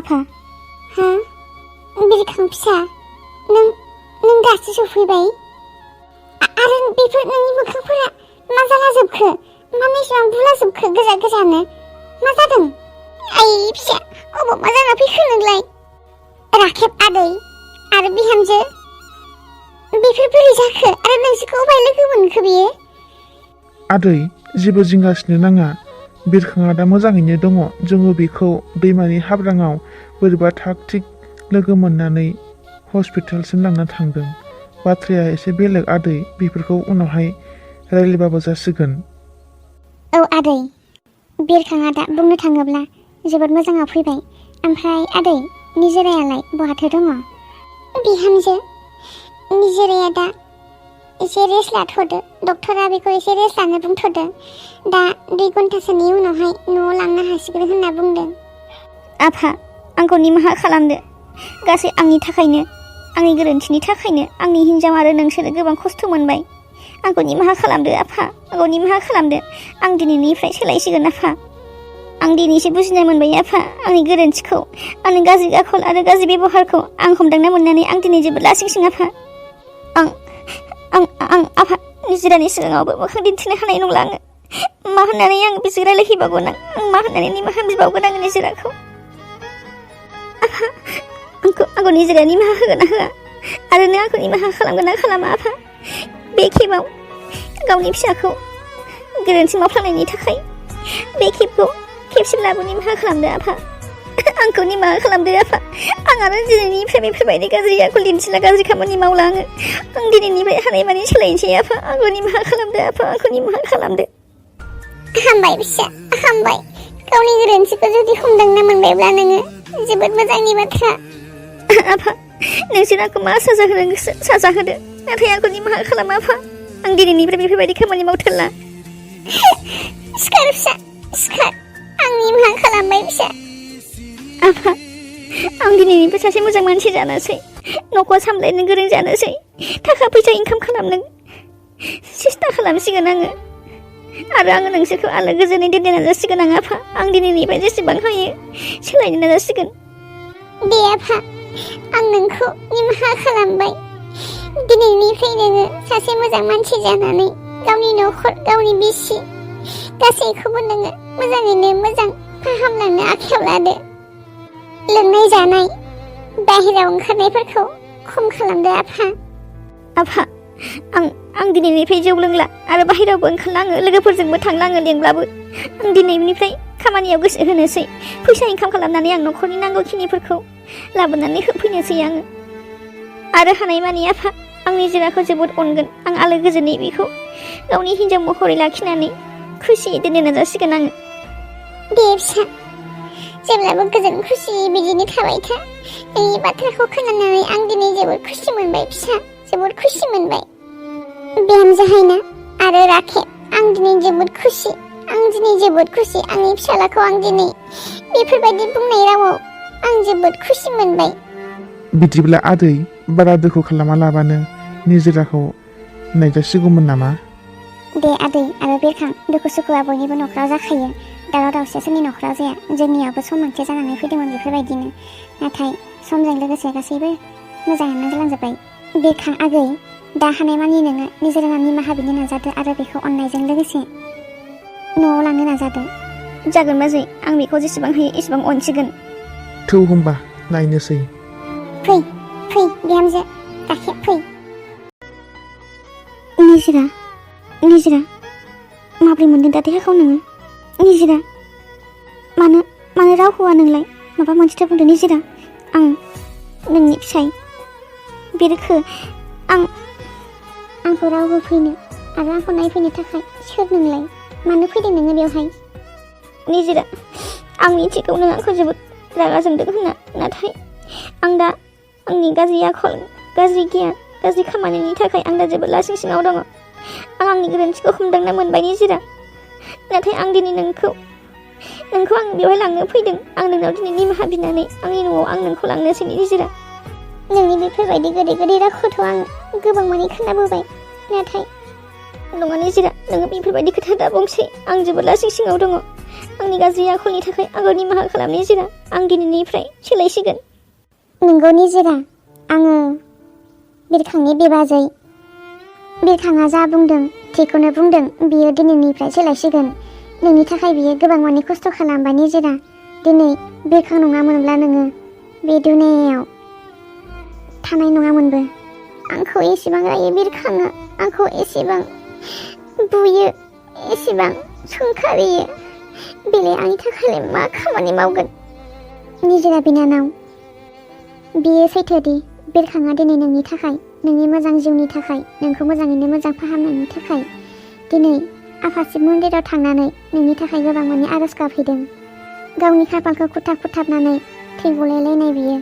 आफा हा बिरखां फिसा नों दासो सफैबाय आरो बेफोर नोंनि मोखांफोरा मा जालाजोबखो मानो एसेबां बुलाजोबखो गोजानो मा जादों आइ फिसा अबाव मा जाना फैखो नोंलाय राखेब आदै आरो बिहामजो बेफोर बोरै जाखो आरो नोंसोरखौ अबाय लोगो मोनखो बियो आदै जेबो जिंगासिनो नाङा बिरखाङा दा मोजाङैनो दङ जोङो बेखौ दैमानि हाब्राङाव बोरैबा थाग थिग लोगो मोननानै हस्पिटालसिम लांना थांदों बाथ्राया एसे बेलेग आदै बेफोरखौ उनावहाय रायज्लायबाबो जासिगोन औ आदै बिरखाङा दा बुंनो थाङोब्ला जोबोद मोजाङाव फैबाय ओमफ्राय आदै निजोरायालाय बहाथो दङ बिहामजो निजोराया दा एसे रेस्ट लाथ'दो डक्टरा बेखौ एसे रेस्ट लानो बुंथ'दों दा 2 घन्टासोनि उनावहाय न'आव लांनो हासिगोन होनना बुंदों आफा आंखौ निमाहा खालामदो गासै आंनि थाखायनो आंनि गोरोन्थिनि थाखायनो आंनि हिन्जाव आरो नोंसोरो गोबां खस्थ' मोनबाय आंखौ निमाहा खालामदो आफा आंखौ निमाहा खालामदो आं दिनैनिफ्राय सोलायसिगोन आफा आं दिनैसो बुजिनो मोनबाय आफा आंनि गोरोन्थिखौ आंनि गाज्रि आखल आरो गाज्रि बेबहारखौ आं हमदांना मोननानै आं दिनै जोबोद लासिंसिं आफा आं आफा निजिरानि सिगाङावबो मोखां दिन्थिनो हानाय नंला आङो मा होननानै आं बिसोर रायलायहैबावगोन आं मा होननानै निमाहा बिबावगोन आङो निजिराखौ आफा आंखौ निजिरा निमाहा होगोन ना होआ आरो नों आंखौ निमाहा खालामगोन ना खालामा आफा बे खेबाव गावनि फिसाखौ गोरोन्थि मावफ्लांनायनि थाखाय बे खेबखौ खेबसेब्लाबो निमाहा खालामदो आफा आंखौ निमाहा खालामदो आफा आं आरो दिनैनिफ्राय बेफोरबायदि गाज्रि आखल दिन्थिला गाज्रि खामानि मावला आं दिनैनिफ्राय हानायमानि सोलायनोसै आफा आंखौ निमाहा खालामदो आफा आंखौ निमाहा खालामदो हामबाय फिसा हामबाय गावनि गोरोन्थिखौ जुदि हमदांना मोनबायब्ला नोङो जोबोद मोजांनि बाथ्रा आफा नोंसोर आंखौ मा साजा होनो गोसो साजा होदो नाथाय आंखौ निमाहा खालाम आफा आं दिनैनिफ्राय बेफोरबायदि खामानि मावथारला सिखार फिसा सिखार आं निमाहा खालामबाय फिसा आफा आं दिनैनिफ्राय सासे मोजां मानसि जानोसै न'खर सामलायनो गोरों जानोसै थाखा फैसा इनकाम खालामनो सेस्था खालामसिगोन आरो आङो नोंसोरखौ आलो गोजोनै दोननो नाजासिगोन आफा आं दिनैनिफ्राय जेसेबां हायो सोलायनो नाजासिगोन दे आफा आं नोंखौ निमाहा खालामबाय दिनैनिफ्राय नोङो सासे मोजां मानसि जानानै गावनि न'खर गावनि बिसि गासैखौबो नोङो मोजाङैनो मोजां फाहामलांनो आखायाव लादो लोंनाय जानाय बाहेरायाव ओंखारनायफोरखौ खम खालामदो आफा आं दिनैनिफ्राय जौ लोंला आरो बाहेरायावबो ओंखारला आङो लोगोफोरजोंबो थांला आङो लेंब्लाबो आं दिनैनिफ्राय खामानियाव गोसो होनोसै फैसा इनकाम खालामनानै आं न'खरनि नांगौखिनिफोरखौ लाबोनानै होफैनोसै आङो आरो हानायमानि आफा आंनि जिराखौ जोबोद अनगोन आं आलो गोजोनै बेखौ गावनि हिन्जाव महरै लाखिनानै खुसियै दोननो नाजासिगोन आङो दे फिसा जेब्लाबो गोजोन खुसि बिदिनो थाबाय था नोंनि बाथ्राखौ खोनानानै आं दिनै जोबोद खुसि मोनबाय फिसा जोबोद खुसि मोनबाय बिहामजो हायना आरो राखेब आं दिनै जोबोद खुसि आंनि फिसालाखौ आं दिनै बेफोरबायदि बुंनाय रावाव आं जोबोद खुसि मोनबाय बिदिब्ला आदै बारा दुखु खालामा लाबानो निजिराखौ नायजासिगौमोन नामा दे आदै आरो बिरखां दुखु सुखुआ बयनिबो न'खराव जाखायो दावराव दावसिया सोरनि न'खराव जाया जोंनियावबो सम मोनसे जानानै फैदोंमोन बेफोरबायदिनो नाथाय समजों लोगोसे गासैबो मोजाङैनो जालांजोब्बाय बिरखां आगै दा हानायमानि नोङो निजिरा निमाहा बिनो नाजादो आरो बेखौ अननायजों लोगोसे न'आव लांनो नाजादो जागोन बाजै आं बेखौ जेसेबां हायो एसेबां अनसिगोन थौ होमबा नायनोसै फै बिहामजो राखेब फै निजिरा माब्रै मोनदों दा देहाखौ नोङो निजिरा मानो राव होआ नोंलाय माबा मोनसेथ' बुंदो निजिरा आं नोंनि फिसाय बिरखो आंखौ राव होफैनो आरो आंखौ नायफैनो थाखाय सोर नोंलाय मानो फैदों नोङो बेवहाय निजिरा आं मिथिगौ नों आंखौ जोबोद रागा जोंदों होनना नाथाय आं दा आंनि गाज्रि आखल गाज्रि गियान गाज्रि खामानिनि थाखाय आं दा जोबोद लासिं सिङाव दङ आं आंनि गोरोन्थिखौ हमदांना मोनबाय निजिरा नाथाय आं दिनै नोंखौ आं बेवहाय लांनो फैदों आं नोंनाव दिनै निमाहा बिनानै आंनि न'आव आं नोंखौ लांनोसै निजिरा नोंनि बेफोरबायदि गोदै रावखौथ' आं गोबां मानि खोनाबोबाय नाथाय नङा निजिरा नोङो बेफोरबायदि खोथा दा बुंसै आं जोबोद लासिं सिङाव दङ आंनि गाज्रि आखलनि थाखाय आंखौ निमाहा खालाम निजिरा। आं दिनैनिफ्राय सोलायसिगोन। नोंगौ निजिरा, आङो बिरखांनि बिबाजै। बिरखाङा जा बुंदों थिखौनो बुंदों। बियो दिनैनिफ्राय सोलायसिगोन। नोंनि थाखाय बियो गोबां मानि खस्थ' खालामबाय निजिरा। दिनै बिरखां नङामोनब्ला नोङो बे दुनियायाव थानाय नङामोनबो। आंखौ एसेबां रायो बिरखाङा, आंखौ एसेबां बुयो, एसेबां सोंखारियो। बेलाय आंनि थाखाय मा खामानि मावगोन? निजिरा बिनानाव, बियो सैथोदि बिरखाङा दिनै नोंनि थाखाय, नोंनि मोजां जिउनि थाखाय, नोंखौ मोजाङैनो मोजां फाहामनायनि थाखाय दिनै आफा शिब मन्दिराव थांनानै नोंनि थाखाय गोबां मानि आरज गाबहैदों। गावनि खाफालखौ खुथाब खुथाबनानै थै गलायलायनाय बियो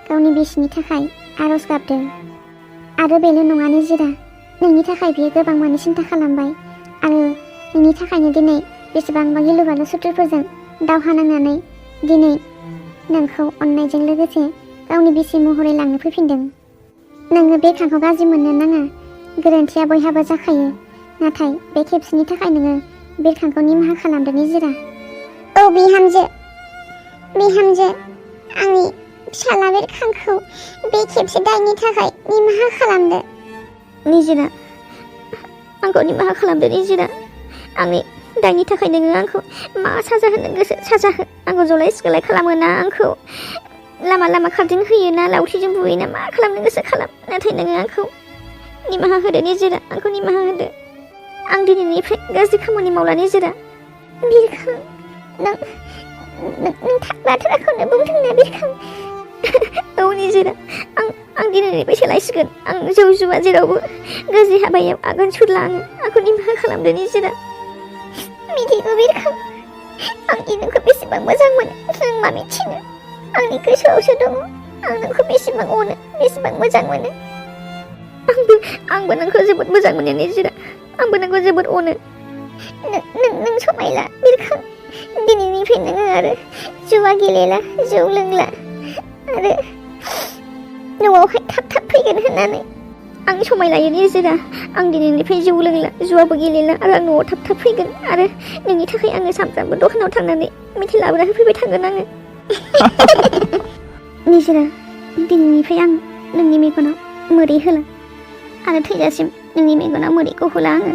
गावनि बिसिनि थाखाय आरज गाबदों। आरो बेल' नङा निजिरा, नोंनि थाखाय बियो गोबां मानि सिन्था खालामबाय। आरो नोंनि थाखायनो दिनै बेसेबांबा गिलु बालु सुथुरफोरजों दावहा नांनानै दिनै नोंखौ अननायजों लोगोसे गावनि बिसि महरै लांनो फैफिनदों। नोङो बिरखांखौ गाज्रि मोननो नाङा। गोरोन्थिया बयहाबो जाखायो। नाथाय बे खेबसेनि थाखाय नोङो बिरखांखौ निमाहा खालामदो निजिरा। औ बिहामजो, बिहामजो, आंनि फिसाला बिरखांखौ बे खेबसे दायनि थाखाय निमाहा खालामदो। निजिरा, आंखौ निमाहा खालामदो निजिरा। आंनि दायनि थाखाय नोङो आंखौ मा साजा होनो गोसो साजा हो। आंखौ जलाय सिखालाय खालामो ना, आंखौ लामा लामा खारदिं होयो ना, लावथिजों बुयो ना, मा खालामनो गोसो खालाम। नाथाय नोङो आंखौ निमाहा होदो निजिरा, आंखौ निमाहा होदो। आं दिनैनिफ्राय गाज्रि खामानि मावला निजिरा। बिरखां, नों थार बाथ्राखौनो बुंदोंना बिरखां? औ निजिरा, आं दिनैनिफ्राय सोलायसिगोन। आं जौ जुवा जेरावबो गाज्रि हाबायाव आगान सुरला। आंखौ निमाहा खालामदो निजिरा। मिथिगौ बिरखां, आं नोंखौ बेसेबां मोजां मोनो नों मा मिथिनो? आंनि गोसोआवसो दङ। आं नोंखौ बेसेबां अनो, बेसेबां मोजां मोनो। आंबो नोंखौ जोबोद मोजां मोनो निजिरा। आंबो नोंखौ जोबोद अनो। नों समायला बिरखां। दिनैनिफ्राय नोङो आरो जुवा गेलेला, जौ लोंला आरो न'आवहाय थाब थाब फैगोन होननानै। आं समायलायो निजिरा। आं दिनैनिफ्राय जौ लोंला, जुवाबो गेलेला आरो आं न'आव थाब थाब फैगोन। आरो नोंनि थाखाय आङो सानफ्रामबो दखानाव थांनानै मेथाइ लाबोना होफैबाय थागोन आङो। निजिरा, दिनैनिफ्राय आं नोंनि मेगनाव मोदै होला आरो थैजासिम नोंनि मेगनाव मोदैखौ होला आङो।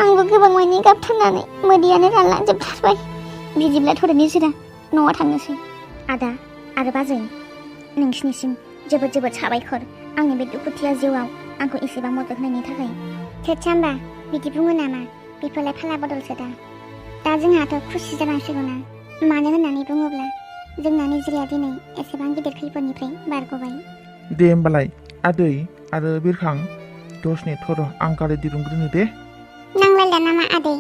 आंबो गोबां मानि गाबथारनानै मोदैयानो रानलांजोबथारबाय। बिदिब्ला थोदो निजिरा, न'आव थांनोसै। आदा आरो बाजै, नोंसिनिसिम जोबोद जोबोद साबायखर आंनि बे दुखुथिया जिउआव आंखौ एसेबां मदद होनायनि थाखाय। थोद जाम्बा, बिदि बुङो नामा? बेफोरलाय फाला बदलसो दा जोंहाथ' खुसि जानांसिगौ ना। मानो होननानै बुङोब्ला जोंना निजिराया दिनै एसेबां गिदिर खैफोदनिफ्राय बारग'बाय। दे होमबालाय आदै आरो बिरखां, दसने थर' आं गारि दिरुनग्रोनो दे। नांलायला नामा आदै?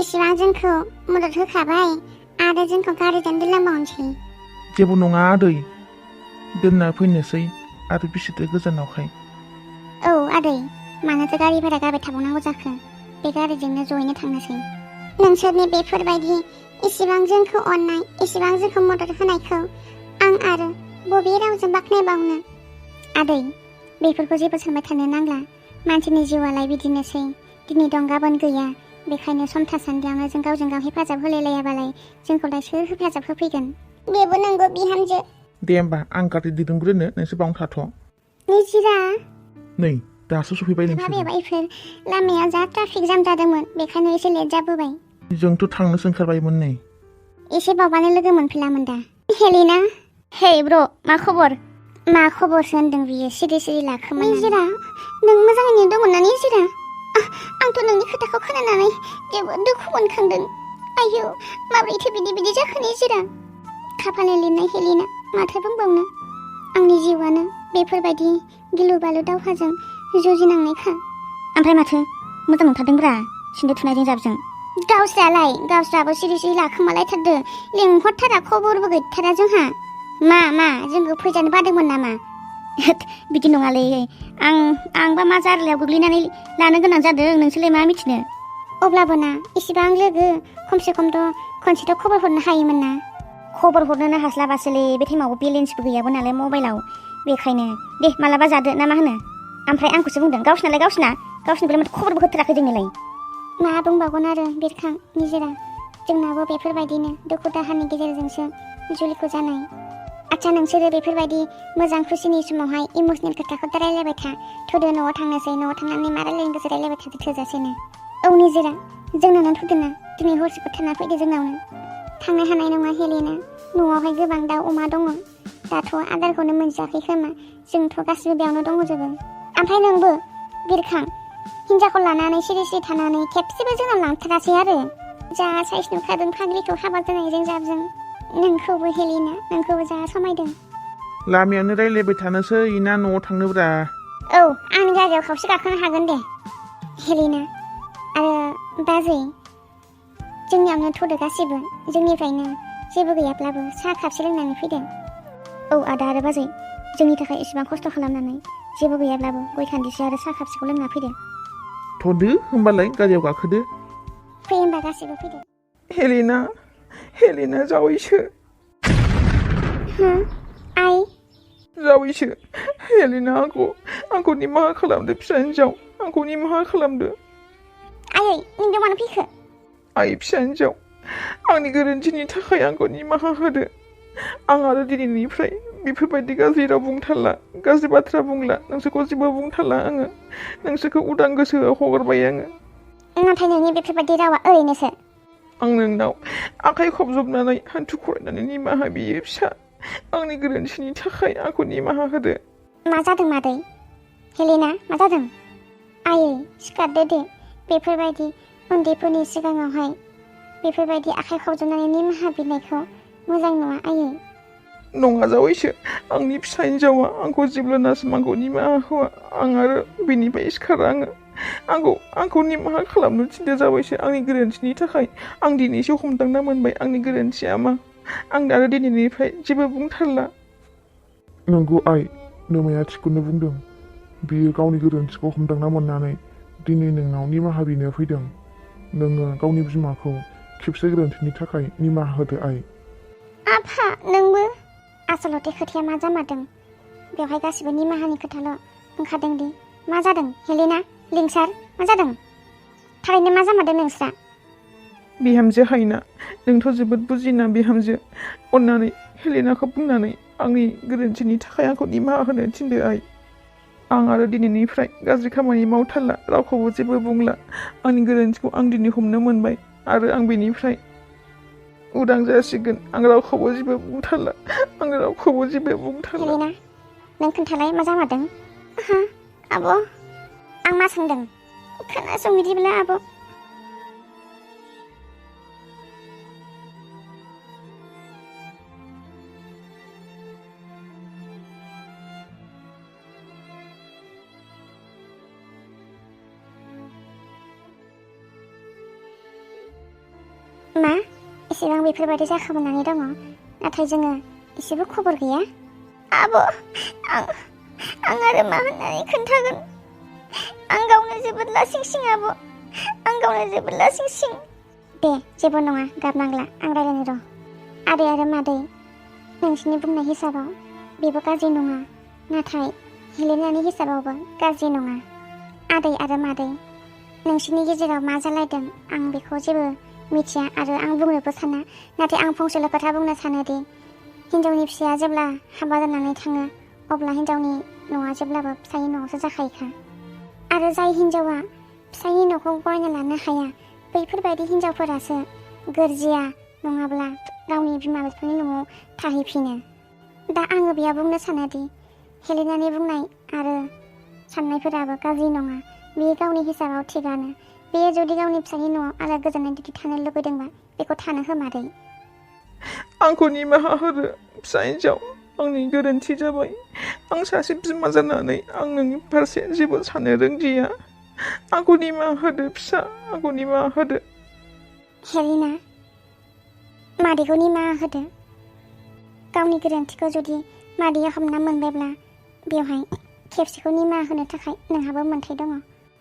इसिबां जोंखौ मदद होखाबाय आरो जोंखौ गारिजों दोनलांबावनोसै। जेबो नङा आदै, दोनना फैनोसै आरो बिसिद्राय गोजानावखाय। औ आदै, मानोथो गारि भारा गारबाय थाबावनांगौ जाखो? बे गारिजोंनो जयैनो थांनोसै। नोंसोरनि बेफोरबायदि इसिबां जोंखौ अननाय, इसिबां जोंखौ मदद होनायखौ आं आरो बबे रावजों बाख्नायबावनो? आदै, बेफोरखौ जेबो सानबाय थानो नांला। मानसिनि जिउआलाय बिदिनोसै, दिनै दं गाबोन गैया। बेखायनो सम थासान्दियावनो जों गावजों गाव हेफाजाब होलायलायाबालाय जोंखौलाय सोर हेफाजाब होफैगोन? बेबो नंगौ बिहामजो। दे होमबा आं गारि दिरुनग्रोनो, नोंसोर बावनो थाथ'। निजिरा, नै दासो सफैबाय नोंसोर। माबायावहायफोर लामायाव जा ट्राफिक जाम जादोंमोन, बेखायनो एसे लेट जाबोबाय। जोंथ' थांनोसो ओंखारबायमोन नै। एसे बावबानो लोगो मोनफिनलामोन दा। हेलिना, हे ब्र', मा खबर? मा खबरसो होनदों बियो सिरि सिरि लाखोमा। निजिरा, नों मोजाङैनो दंमोन ना निजिरा? आंथ' नोंनि खोथाखौ खोनानानै जोबोद दुखु मोनखांदों। आयौ, माबोरैथो बिदि जाखो निजिरा? खाफालनि लिरनाय हेलिना, माथो बुंबावनो। आंनि जिउआनो बेफोरबायदि गिलु बालु दावहाजों जुजिनांनायखा। ओमफ्राय माथो मोजां नंथारदोंब्रा सिन्दुर थुनायजों जाबजों। गावस्राबो सिरि सिरि लाखोमालायथारदो। लिंहरथारा, खबरबो गैथारा जोंहा। मा जोंखौ फैजानो बादोंमोन नामा? बिदि नङालै, आंबा मा जारलायाव गोग्लैनानै लानो गोनां जादों, नोंसोरलाय मा मिथिनो? अब्लाबो ना, इसिबां लोगो, खमसे खमथ' खनसेथ' खबर हरनो हायोमोन ना। खबर हरनोनो हास्लाबासोलै, बे टाइमावबो बेलेन्सबो गैयाबो नालाय मबाइलाव। बेखायनो दे मालाबा जादो ना मा होनो? ओमफ्राय आंखौसो बुंदों, गावसिनिखौलाय माथो खबरबो होथाराखै जोंनोलाय। मा बुंबावगोन आरो बिरखां, निजिरा, जोंनाबो बेफोरबायदिनो दुखु दाहानि गेजेरजोंसो जुलिखौ जानाय। आच्छा नोंसोरो बेफोरबायदि मोजां खुसिनि समावहाय इमोसनेल खोथाखौ दा रायलायबाय था। थुदो न'आव थांनोसै, न'आव थांनानै मा रायलायनो गोसो रायलायबाय थादो थोजासेनो। औ निजिरा जोंनावनो थुदोना, दिनै हरसेखौ थाना फैदो जोंनावनो। थांनो हानाय नङा हेलेना, न'आवहाय गोबां दाउ अमा दङ। दाथ' आदारखौनो मोनजायाखै खोमा, जोंथ' गासिबो बेयावनो दंजोबो। ओमफ्राय नोंबो बिरखां हिन्जावखौ लानानै सिरि सिरि थानानै खेबसेबो जोंनाव लांथारासै आरो। जा साइस नुखादों फाग्लिखौ हाबा जानायजों जाबजों। नोंखौबो हेलेना, नोंखौबो जा समायदों। लामायावनो रायलायबाय थानोसै ना न'आव थांनोब्रा? औ आंनि गारियाव खावसे गाखोनो हागोन दे हेलेना। आरो बाजै जोंनियावनो थ'दो गासिबो, जोंनिफ्रायनो जेबो गैयाब्लाबो साहा कापसे लोंनानै फैदो। औ आदा आरो बाजै, जोंनि थाखाय एसेबां खस्थ' खालामनानै जेबो गैयाब्लाबो गय खान्दिसे आरो साहा कापसेखौ लोंना फैदो। थ'दो होमबालाय गारियाव गाखोदो। फै होमबा गासिबो फैदो। हेलेना जावैसो। हो आइ जावैसो हेलेना आंखौ निमाहा खालामदो फिसा हिन्जाव, आंखौ निमाहा खालामदो। आयै नों बेयाव मानो फैखो? आइ फिसा हिन्जाव, आंनि गोरोन्थिनि थाखाय आंखौ निमाहा होदो। आं आरो दिनैनिफ्राय बेफोरबायदि गाज्रि राव बुंथारला, गाज्रि बाथ्रा बुंला, नोंसोरखौ जेबो बुंथारला आङो। नोंसोरखौ उदां गोसोआव हगारबाय आङो। नाथाय नोंनि बेफोरबायदि रावा ओरैनोसो। आं नोंनाव आखाइ खबजबनानै हान्थु खरायनानै निमाहा बियो फिसा। आंनि गोरोन्थिनि थाखाय आंखौ निमाहा होदो। मा जादों मादै? हेलेना मा जादों? आयै सिखारदो दे, बेफोरबायदि उन्दैफोरनि सिगाङावहाय बेफोरबायदि आखाइ खबजबनानै निमाहा बिनायखौ मोजां नङा आयै। नङा जावैसो, आंनि फिसा हिन्जावा आंखौ जेब्लानासिम आंखौ निमाहा होआ आं आरो बेनिफ्राय सिखारा आंखौ निमाहा खालामनो थिनदो जावैसो। आंनि गोरोन्थिनि थाखाय आं दिनैसो हमदांना मोनबाय आंनि गोरोन्थिया मा। आं आरो दिनैनिफ्राय जेबो बुंथारला। नंगौ आइ, नोमाया थिखौनो बुंदों। बियो गावनि गोरोन्थिखौ हमदांना मोननानै दिनै नोंनाव निमाहा बिनो फैदों। नोङो गावनि बिमाखौ खेबसे गोरोन्थिनि थाखाय निमाहा होदो आइ। आफा नोंबो आसलथे खोथाया मा जामारदों, बेवहाय गासिबो निमाहानि खोथाल' ओंखारदों दि। मा जादों हेलेना, लिंसार मा जादों? थारैनो मा जामारदों नोंस्रा? बिहामजो हायना, नोंथ' जोबोद बुजिना बिहामजो। अन्नानै हेलेनाखौ बुंनानै आंनि गोरोन्थिनि थाखाय आंखौ निमाहा होनो थिनदो आइ। आं आरो दिनैनिफ्राय गाज्रि खामानि मावथारला, रावखौबो जेबो बुंला। आंनि गोरोन्थिखौ आं दिनै हमनो मोनबाय आरो आं बेनिफ्राय उदां जासिगोन। आं रावखौबो जेबो बुंथारला। हेलेना नों खोन्थालाय मा जामारदों? आब' आं मा सोंदों खोनासं बिदिब्ला आब'। मा एसेबां बेफोरबायदि जाखोमानानै दङ, नाथाय जोङो एसेबो खबर गैया? आब' आं आरो मा होननानै खोन्थागोन? आं गावनो जोबोद लासिं सिं आब', आं गावनो जोबोद लासिं सिं। दे जेबो नङा, गाबनांला, आं रायलायनो र'। आदै आरो मादै, नोंसिनि बुंनाय हिसाबाव बेबो गाज्रि नङा, नाथाय हेलेनानि हिसाबावबो गाज्रि नङा। आदै आरो मादै, नोंसिनि गेजेराव मा जालायदों आं बेखौ जेबो मिथिया आरो आं बुंनोबो साना। नाथाय आं फंसेल' खोथा बुंनो सानोदि हिन्जावनि फिसाया जेब्ला हाबा जानानै थाङो अब्ला हिन्जावनि न'आ जेब्लाबो फिसायनि न'आवसो जाखायोखा। आरो जाय हिन्जावा फिसायनि न'खौ गनायना लानो हाया बैफोरबायदि हिन्जावफोरासो गोरजिया नङाब्ला गावनि बिमा बिफानि न'आव थाहैफिनो। दा आङो बेयाव बुंनो सानोदि हेलेनानि बुंनाय आरो साननायफोराबो गाज्रि नङा, बेयो गावनि हिसाबाव थिगानो। बेयो जुदि गावनि फिसानि न'आव आलो गोजोनै जुदि थानो लुबैदोंबा बेखौ थानो हो मादै। आंखौ निमाहा होदो फिसा हिन्जाव, आंनि गोरोन्थि जाबाय। आं सासे बिमा जानानै आं नोंनि फारसे जेबो साननो रोंदिया। आंखौ निमाहा होदो फिसा, आंखौ निमाहा होदो। हेलेना मादैखौ निमाहा होदो। गावनि गोरोन्थिखौ जुदि मादैया हमना मोनबायब्ला बेवहाय खेबसेखौ निमाहा होनो थाखाय नोंहाबो मोन्थाय दङ।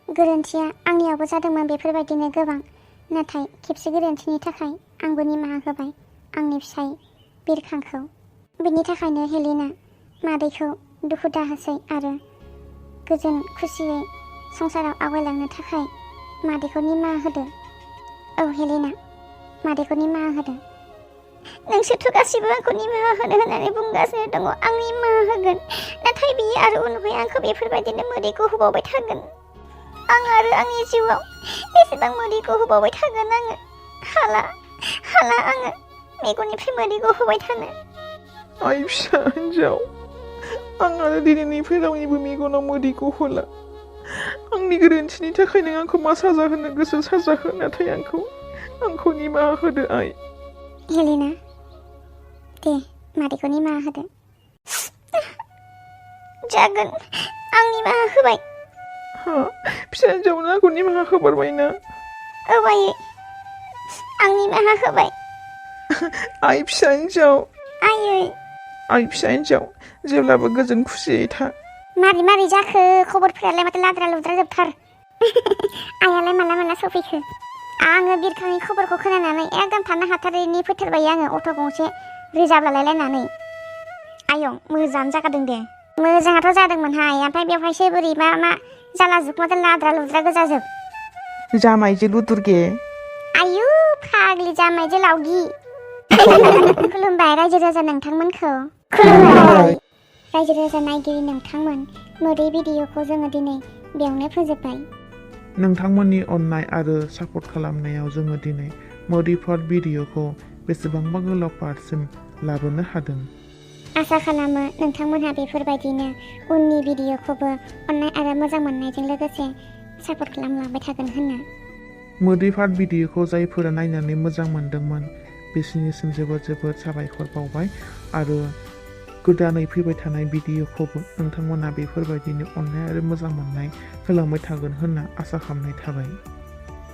गोरोन्थिया आंनियावबो जादोंमोन बेफोरबायदिनो गोबां, नाथाय खेबसे गोरोन्थिनि थाखाय आंबो निमाहा होबाय आंनि फिसाय बिरखांखौ। बेनि थाखायनो हेलेना मादैखौ दुखु दाहोसै आरो गोजोन खुसियै संसाराव आवगायलांनो थाखाय मादैखौ निमाहा होदो। औ हेलेना मादैखौ निमाहा होदो। नोंसोरथ' गासिबो आंखौ निमाहा होनो होननानै बुंगासिनो दङ। आं निमाहा होगोन, नाथाय बियो आरो उनावहाय आंखौ बेफोरबायदिनो मोदैखौ होबावबाय थागोन। आं आरो आंनि जिउआव बेसेबां मोदैखौ होबावबाय थागोन आङो। हाला आङो मेगननिफ्राय मोदैखौ होबाय थानो। आइ फिसा हिन्जाव, आं आरो दिनैनिफ्राय रावनिबो मेगनाव मोदैखौ होला। आंनि गोरोन्थिनि थाखाय नों आंखौ मा साजा होनो गोसो साजा हो, नाथाय आंखौ निमाहा होदो आइ। हेलेना, दे मादैखौ निमाहा होदो। जागोन, आं निमाहा होबाय। हा, फिसा हिन्जावनो आंखौ निमाहा होबारबायना? औ आयै, आं निमाहा होबाय। आइ फिसा हिन्जाव, आयै, आइ फिसा हिन्जाव, जेब्लाबो गोजोन खुसियै था। मारै जाखो? खबरफोरालाय माथो लाद्रा लुद्रा जोबथार। आइयालाय माला सफैखो? आङो बिरखांनि खबरखौ खोनानानै एकदम थानो हाथारैनि फैथारबाय आङो अट' गंसे रिजार्भ लालायलायनानै। आयं, मोजाङानो जाखादों दे। मोजाङाथ' जादोंमोनहाय, ओमफ्राय बेवहायसो बोरैबा मा जाला जोब, माथो लाद्रा लुद्रा गोजा जोब। जामाइजो लुदुरगे। आयु फाग्लि जामाइजो लावगि। खुलुमबाय रायजो राजा नोंथांमोनखौ। खुलुमबाय। रायजो राजा नायगिरि नोंथांमोन, मोदै भिडिअखौ जोङो दिनै बेयावनो फोजोबबाय। नोंथांमोननि अननाय आरो सापर्ट खालामनायाव जोङो दिनै मोदै पार्ट भिडिअखौ बेसेबांबा गोलाव पार्टसिम लाबोनो हादों। आसा खालामो नोंथांमोनहा बेफोरबायदिनो उननि भिडिअखौबो अननाय आरो मोजां मोननायजों लोगोसे सापर्ट खालामलांबाय थागोन होनना। मोदै पार्ट भिडिअखौ जायफोरा नायनानै मोजां मोनदोंमोन बिसोरनिसिम जोबोद साबायखर बावबाय आरो गोदानै फैबाय थानाय भिडिअखौबो नोंथांमोना बेफोरबायदिनो अननाय आरो मोजां मोननाय होलांबाय थागोन होनना आसा खालामनाय थाबाय।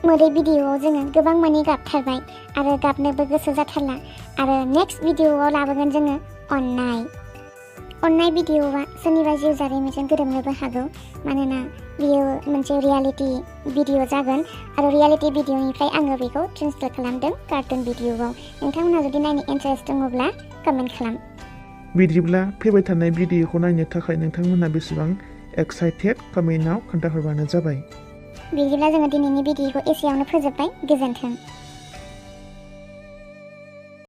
मोदै भिडिअआव जोङो गोबां मानि गाबथारबाय आरो गाबनोबो गोसो जाथारला आरो नेक्स्ट भिडिअआव लाबोगोन जोङो अननाय भिडिअआ सोरनिबा जिउ जारिमिनजों गोरोबनोबो हागौ, मानोना बियो मोनसे रियालिटि भिडिअ जागोन आरो रियालिटि भिडिअनिफ्राय आङो बेखौ ट्रेन्सलेट खालामदों कार्टुन भिडिअआव। नोंथांमोनहा जुदि नायनो इन्टारेस्ट दङब्ला कमेन्ट खालाम। बिदिब्ला फैबाय थानाय भिडिअखौ नायनो थाखाय नोंथांमोनहा बेसेबां एक्साइटेड कमेन्टआव खोन्थाहरबानो जाबाय। बिदिब्ला जोङो दिनैनि भिडिअखौ एसेयावनो फोजोबबाय। गोजोन्थों।